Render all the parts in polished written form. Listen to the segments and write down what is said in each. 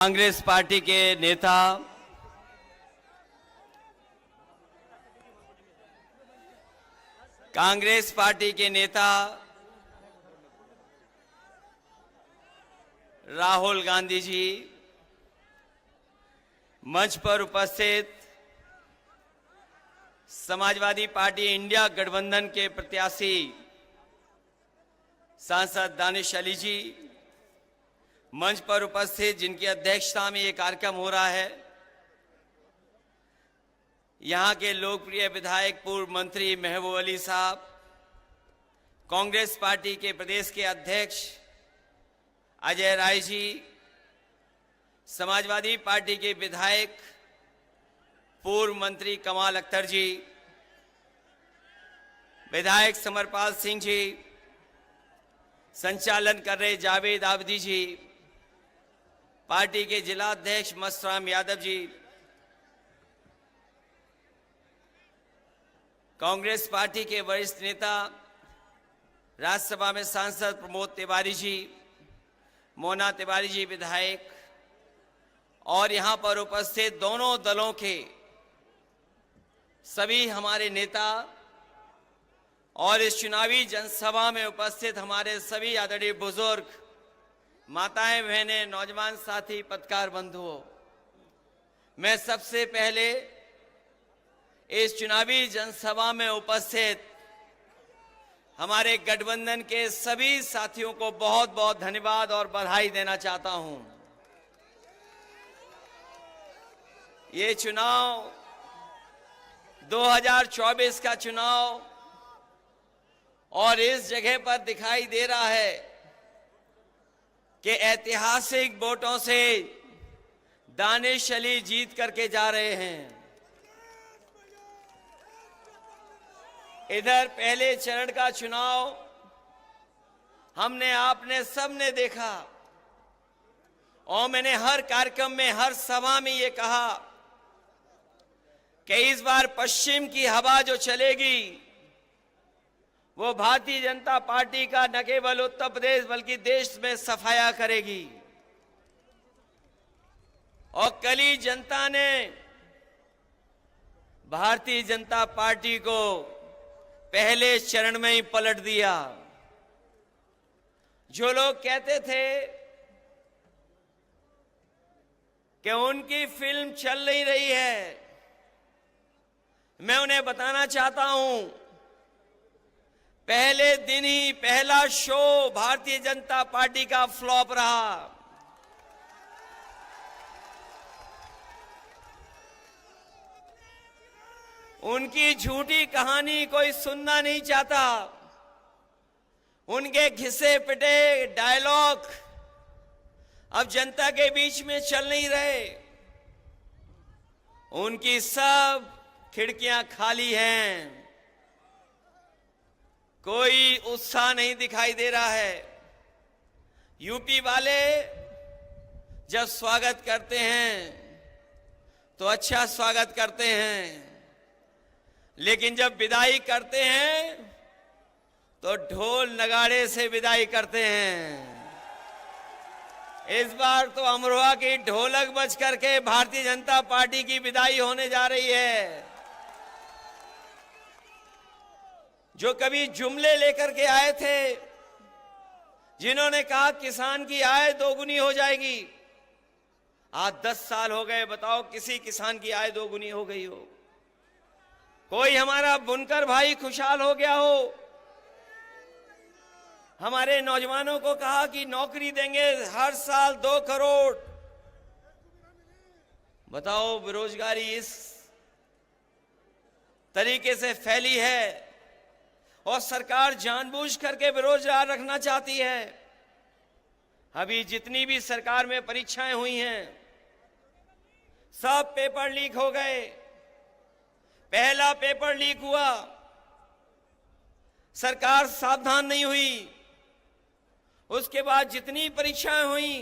Congress party के नेता राहुल गांधी जी, मंच पर उपस्थित समाजवादी पार्टी इंडिया गठबंधन के प्रत्याशी सांसद दानिश अली जी, मंच पर उपस्थित जिनकी अध्यक्षता में ये कार्यक्रम हो रहा है, यहाँ के लोकप्रिय विधायक पूर्व मंत्री महबूब अली साहब, कांग्रेस पार्टी के प्रदेश के अध्यक्ष अजय राय जी, समाजवादी पार्टी के विधायक पूर्व मंत्री कमाल अख्तर जी, विधायक समरपाल सिंह जी, संचालन कर रहे जावेद आबदी जी, पार्टी के जिला अध्यक्ष मस्तराम यादव जी, कांग्रेस पार्टी के वरिष्ठ नेता राज्यसभा में सांसद प्रमोद तिवारी जी, मोना तिवारी जी विधायक, और यहां पर उपस्थित दोनों दलों के सभी हमारे नेता और इस चुनावी जनसभा में उपस्थित हमारे सभी आदरणीय बुजुर्ग, माताएं, बहनें, नौजवान साथी, पत्रकार बंधुओं, मैं सबसे पहले इस चुनावी जनसभा में उपस्थित हमारे गठबंधन के सभी साथियों को बहुत बहुत धन्यवाद और बधाई देना चाहता हूं। ये चुनाव 2024 का चुनाव और इस जगह पर दिखाई दे रहा है कि ऐतिहासिक वोटों से दानिश अली जीत करके जा रहे हैं। इधर पहले चरण का चुनाव हमने, आपने, सबने देखा और मैंने हर कार्यक्रम में, हर सभा में ये कहा कि इस बार पश्चिम की हवा जो चलेगी वो भारतीय जनता पार्टी का न केवल उत्तर प्रदेश बल्कि देश में सफाया करेगी। और कल ही जनता ने भारतीय जनता पार्टी को पहले चरण में ही पलट दिया। जो लोग कहते थे कि उनकी फिल्म चल नहीं रही है, मैं उन्हें बताना चाहता हूं, पहले दिन ही पहला शो भारतीय जनता पार्टी का फ्लॉप रहा। उनकी झूठी कहानी कोई सुनना नहीं चाहता। उनके घिसे पिटे डायलॉग अब जनता के बीच में चल नहीं रहे। उनकी सब खिड़कियां खाली हैं, कोई उत्साह नहीं दिखाई दे रहा है। यूपी वाले जब स्वागत करते हैं तो अच्छा स्वागत करते हैं, लेकिन जब विदाई करते हैं तो ढोल नगाड़े से विदाई करते हैं। इस बार तो अमरोहा की ढोलक बज करके भारतीय जनता पार्टी की विदाई होने जा रही है। जो कभी जुमले लेकर के आए थे, जिन्होंने कहा किसान की आय दोगुनी हो जाएगी, आज 10 साल हो गए, बताओ किसी किसान की आय दोगुनी हो गई हो? कोई हमारा बुनकर भाई खुशहाल हो गया हो? हमारे नौजवानों को कहा कि नौकरी देंगे हर साल 2 करोड़। बताओ बेरोजगारी इस तरीके से फैली है और सरकार जानबूझ करके बेरोजगार रखना चाहती है। अभी जितनी भी सरकार में परीक्षाएं हुई हैं, सब पेपर लीक हो गए। पहला पेपर लीक हुआ, सरकार सावधान नहीं हुई। उसके बाद जितनी परीक्षाएं हुई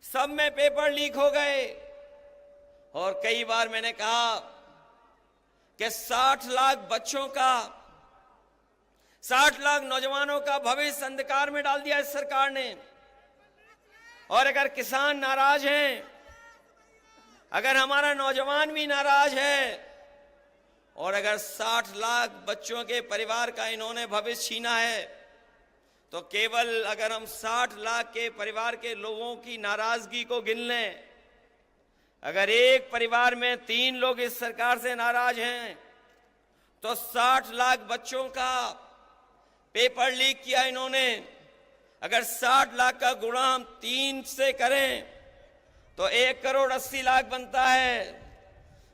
सब में पेपर लीक हो गए। और कई बार मैंने कहा कि 60 लाख बच्चों का, 60 लाख नौजवानों का भविष्य अंधकार में डाल दिया इस सरकार ने। और अगर किसान नाराज हैं, अगर हमारा नौजवान भी नाराज है, और अगर 60 लाख बच्चों के परिवार का इन्होंने भविष्य छीना है, तो केवल अगर हम 60 लाख के परिवार के लोगों की नाराजगी को गिन लें, अगर एक परिवार में 3 लोग इस सरकार से नाराज हैं, तो 60 लाख बच्चों का पेपर लीक किया इन्होंने। अगर 60 लाख का गुणा हम 3 से करें तो 1,80,00,000 बनता है,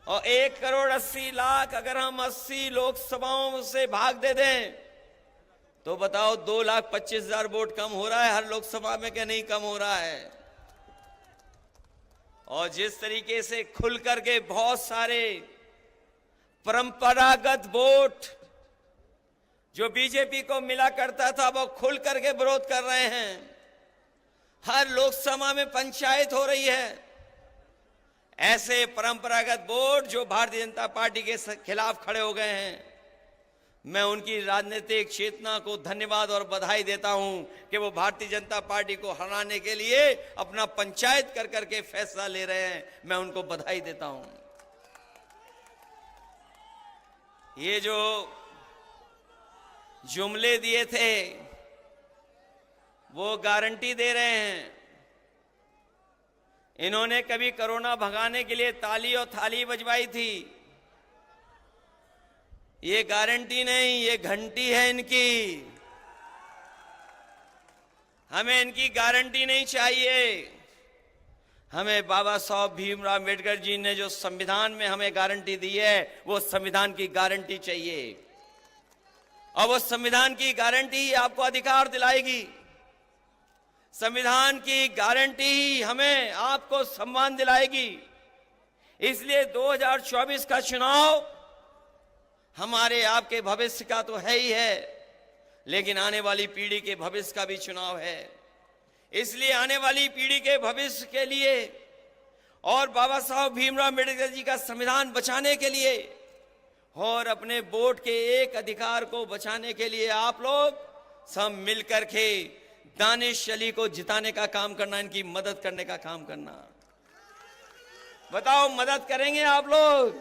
और 1,80,00,000 अगर हम 80 लोकसभाओं से भाग दे दें तो बताओ 2,25,000 वोट कम हो रहा है हर लोकसभा में कि नहीं कम हो रहा है। और जिस तरीके से खुल करके बहुत सारे परंपरागत वोट जो बीजेपी को मिला करता था वो खुल करके विरोध कर रहे हैं। हर लोकसभा में पंचायत हो रही है। ऐसे परंपरागत वोट जो भारतीय जनता पार्टी के खिलाफ खड़े हो गए हैं, मैं उनकी राजनीतिक चेतना को धन्यवाद और बधाई देता हूं कि वो भारतीय जनता पार्टी को हराने के लिए अपना पंचायत कर करके फैसला ले रहे हैं। मैं उनको बधाई देता हूं। ये जो जुमले दिए थे वो गारंटी दे रहे हैं। इन्होंने कभी कोरोना भगाने के लिए ताली और थाली बजवाई थी। ये गारंटी नहीं, ये घंटी है इनकी। हमें इनकी गारंटी नहीं चाहिए। हमें बाबा साहब भीमराव अम्बेडकर जी ने जो संविधान में हमें गारंटी दी है वो संविधान की गारंटी चाहिए, और वो संविधान की गारंटी ही आपको अधिकार दिलाएगी। संविधान की गारंटी ही हमें आपको सम्मान दिलाएगी। इसलिए 2024 का चुनाव हमारे आपके भविष्य का तो है ही है, लेकिन आने वाली पीढ़ी के भविष्य का भी चुनाव है। इसलिए आने वाली पीढ़ी के भविष्य के लिए और बाबा साहब भीमराव अम्बेडकर जी का संविधान बचाने के लिए और अपने वोट के एक अधिकार को बचाने के लिए आप लोग सब मिलकर के दानिश अली को जिताने का काम करना, इनकी मदद करने का काम करना। बताओ, मदद करेंगे आप लोग?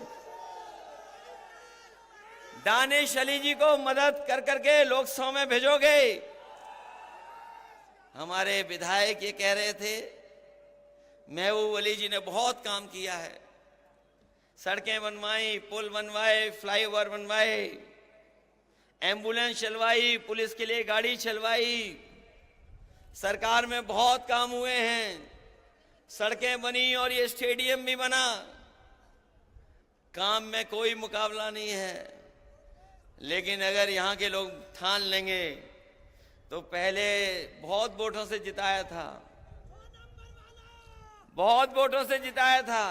दानिश अली जी को मदद कर करके लोकसभा में भेजोगे? हमारे विधायक ये कह रहे थे, महबूब अली जी ने बहुत काम किया है, सड़कें बनवाई, पुल बनवाए, फ्लाईओवर बनवाए, एम्बुलेंस चलवाई, पुलिस के लिए गाड़ी चलवाई, सरकार में बहुत काम हुए हैं, सड़कें बनी और ये स्टेडियम भी बना। काम में कोई मुकाबला नहीं है। लेकिन अगर यहाँ के लोग ठान लेंगे तो पहले बहुत वोटों से जिताया था, बहुत वोटों से जिताया था।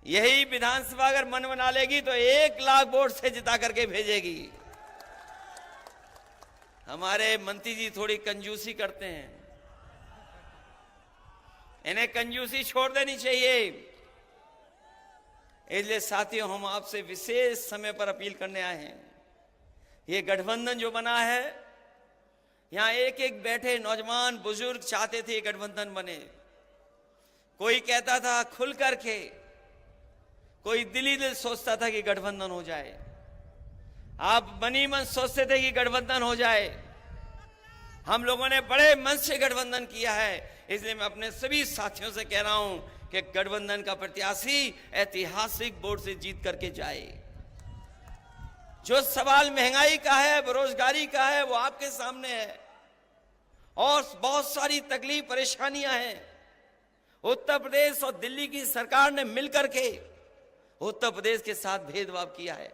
यही विधानसभा अगर मन बना लेगी तो 1 लाख वोट से जिता करके भेजेगी। हमारे मंत्री जी थोड़ी कंजूसी करते हैं, इन्हें कंजूसी छोड़ देनी चाहिए। इसलिए साथियों, हम आपसे विशेष समय पर अपील करने आए हैं। ये गठबंधन जो बना है, यहां एक एक बैठे नौजवान बुजुर्ग चाहते थे गठबंधन बने। कोई कहता था खुल करके, कोई दिली दिल सोचता था कि गठबंधन हो जाए। आप मनी मन सोचते थे कि गठबंधन हो जाए। हम लोगों ने बड़े मन से गठबंधन किया है। इसलिए मैं अपने सभी साथियों से कह रहा हूं कि गठबंधन का प्रत्याशी ऐतिहासिक वोट से जीत करके जाए। जो सवाल महंगाई का है, बेरोजगारी का है, वो आपके सामने है, और बहुत सारी तकलीफ परेशानियां हैं। उत्तर प्रदेश और दिल्ली की सरकार ने मिलकर के उत्तर प्रदेश के साथ भेदभाव किया है,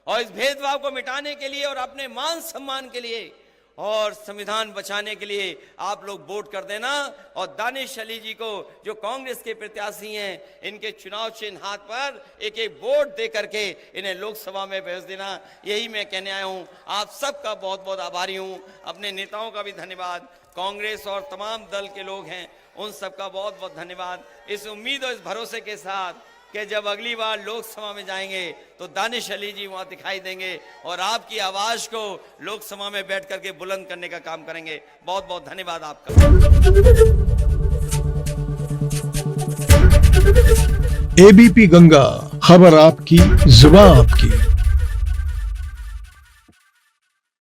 और इस भेदभाव को मिटाने के लिए और अपने मान सम्मान के लिए और संविधान बचाने के लिए आप लोग वोट कर देना। और दानिश अली जी को, जो कांग्रेस के प्रत्याशी हैं, इनके चुनाव चिन्ह हाथ पर एक एक वोट दे करके इन्हें लोकसभा में भेज देना। यही मैं कहने आया हूं। आप सबका बहुत बहुत आभारी हूं। अपने नेताओं का भी धन्यवाद, कांग्रेस और तमाम दल के लोग हैं उन सबका बहुत बहुत धन्यवाद। इस उम्मीद और इस भरोसे के साथ कि जब अगली बार लोकसभा में जाएंगे तो दानिश अली जी वहां दिखाई देंगे और आपकी आवाज को लोकसभा में बैठ करके बुलंद करने का काम करेंगे। बहुत बहुत धन्यवाद आपका। एबीपी गंगा, खबर आपकी, जुबान आपकी।